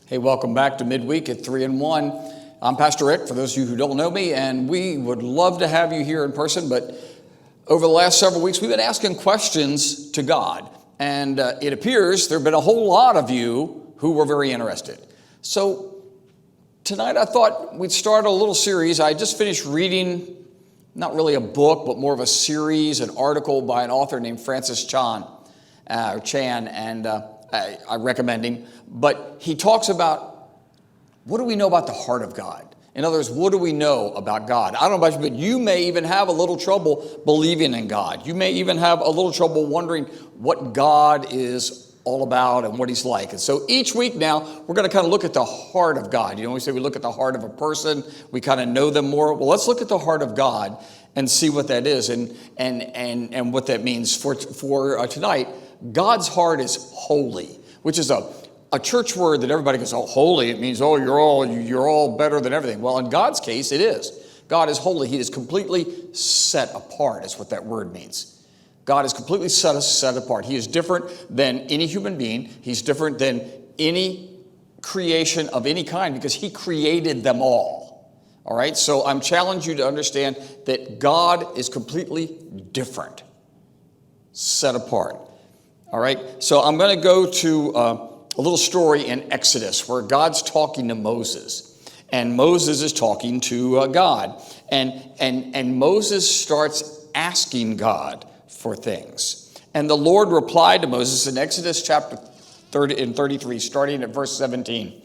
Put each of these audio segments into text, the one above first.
Hey, welcome back to Midweek at 3 and 1. I'm Pastor Rick, for those of you who don't know me, and we would love to have you here in person, but over the last several weeks, we've been asking questions to God, and it appears there have been a whole lot of you who were very interested. So tonight I thought we'd start a little series. I just finished reading, not really a book, but more of a series, an article by an author named Francis Chan, and I recommend him. But he talks about, what do we know about the heart of God? In other words, what do we know about God? I don't know about you, but you may even have a little trouble believing in God. You may even have a little trouble wondering what God is all about and what he's like. And so each week now, we're going to kind of look at the heart of God. You know, we say we look at the heart of a person, we kind of know them more. Well, let's look at the heart of God and see what that is and what that means for tonight. God's heart is holy, which is a church word that everybody goes, oh, holy. It means, oh, you're all better than everything. Well, in God's case, it is. God is holy. He is completely set apart, is what that word means. God is completely set apart. He is different than any human being. He's different than any creation of any kind because he created them all. All right? So I'm challenging you to understand that God is completely different, set apart. All right, so I'm going to go to a little story in Exodus where God's talking to Moses, and Moses is talking to God, and Moses starts asking God for things. And the Lord replied to Moses in Exodus chapter 30 and 33, starting at verse 17.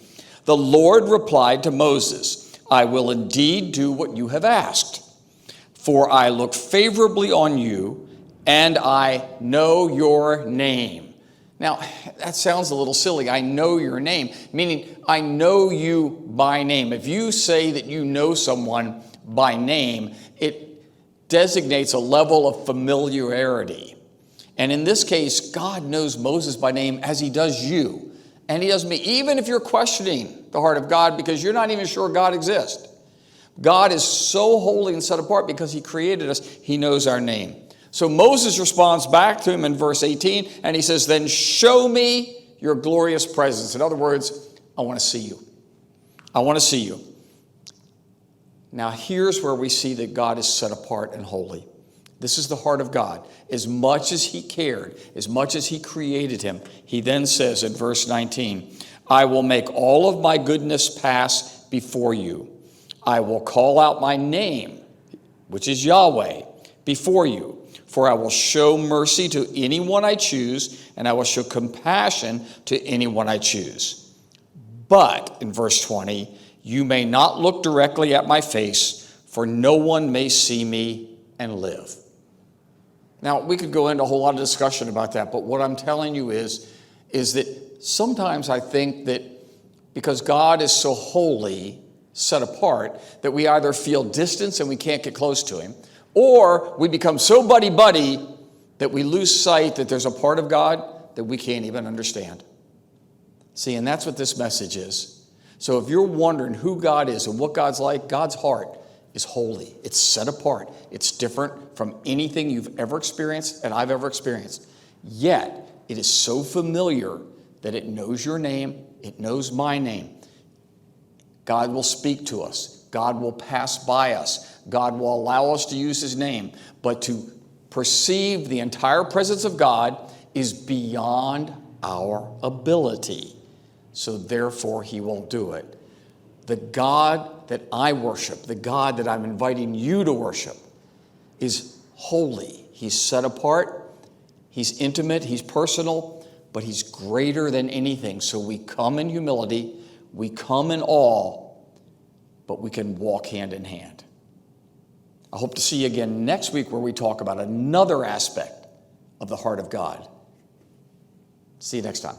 The Lord replied to Moses, I will indeed do what you have asked, for I look favorably on you, and I know your name. Now, that sounds a little silly. I know your name, meaning I know you by name. If you say that you know someone by name, it designates a level of familiarity. And in this case, God knows Moses by name as he does you. And he does me, even if you're questioning the heart of God because you're not even sure God exists. God is so holy and set apart because he created us. He knows our name. So Moses responds back to him in verse 18, and he says, then show me your glorious presence. In other words, I want to see you. I want to see you. Now here's where we see that God is set apart and holy. This is the heart of God. As much as he cared, as much as he created him, he then says in verse 19, I will make all of my goodness pass before you. I will call out my name, which is Yahweh, before you. For I will show mercy to anyone I choose, and I will show compassion to anyone I choose. But, in verse 20, you may not look directly at my face, for no one may see me and live. Now, we could go into a whole lot of discussion about that, but what I'm telling you is that sometimes I think that because God is so holy, set apart, that we either feel distance and we can't get close to him, or we become so buddy-buddy that we lose sight that there's a part of God that we can't even understand. See, and that's what this message is. So if you're wondering who God is and what God's like, God's heart is holy. It's set apart. It's different from anything you've ever experienced and I've ever experienced. Yet, it is so familiar that it knows your name. It knows my name. God will speak to us. God will pass by us. God will allow us to use his name. But to perceive the entire presence of God is beyond our ability. So therefore, he won't do it. The God that I worship, the God that I'm inviting you to worship, is holy. He's set apart. He's intimate. He's personal. But he's greater than anything. So we come in humility. We come in awe. But we can walk hand in hand. I hope to see you again next week where we talk about another aspect of the heart of God. See you next time.